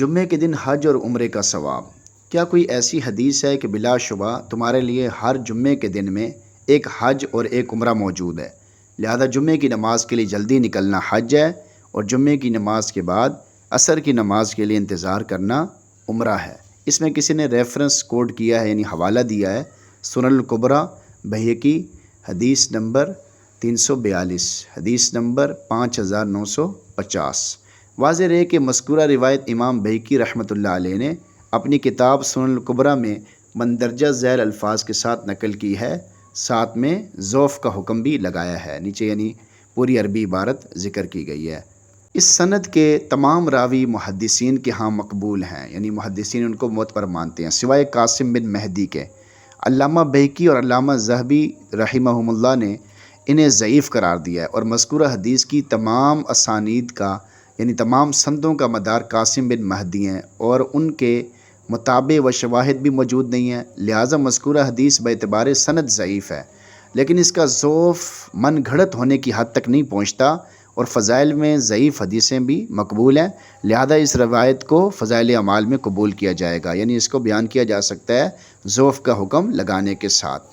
جمعے کے دن حج اور عمرے کا ثواب۔ کیا کوئی ایسی حدیث ہے کہ بلا شبہ تمہارے لیے ہر جمعے کے دن میں ایک حج اور ایک عمرہ موجود ہے؟ لہذا جمعے کی نماز کے لیے جلدی نکلنا حج ہے، اور جمعے کی نماز کے بعد عصر کی نماز کے لیے انتظار کرنا عمرہ ہے۔ اس میں کسی نے ریفرنس کوڈ کیا ہے، یعنی حوالہ دیا ہے، سنن الکبریٰ بہقی، حدیث نمبر 342، حدیث نمبر 5950۔ واضح رہے کہ مذکورہ روایت امام بہقی رحمۃ اللہ علیہ نے اپنی کتاب سنن الکبریٰ میں مندرجہ ذیل الفاظ کے ساتھ نقل کی ہے، ساتھ میں ضعف کا حکم بھی لگایا ہے، نیچے یعنی پوری عربی عبارت ذکر کی گئی ہے۔ اس سند کے تمام راوی محدثین کے ہاں مقبول ہیں، یعنی محدثین ان کو معتبر مانتے ہیں، سوائے قاسم بن مہدی کے۔ علامہ بہقی اور علامہ ذہبی رحمہم اللہ نے انہیں ضعیف قرار دیا ہے، اور مذکورہ حدیث کی تمام اسانید کا یعنی تمام سندوں کا مدار قاسم بن مہدی ہیں، اور ان کے متابع و شواہد بھی موجود نہیں ہیں، لہٰذا مذکورہ حدیث باعتبار سند ضعیف ہے، لیکن اس کا ضعف من گھڑت ہونے کی حد تک نہیں پہنچتا، اور فضائل میں ضعیف حدیثیں بھی مقبول ہیں، لہذا اس روایت کو فضائل اعمال میں قبول کیا جائے گا، یعنی اس کو بیان کیا جا سکتا ہے ضعف کا حکم لگانے کے ساتھ۔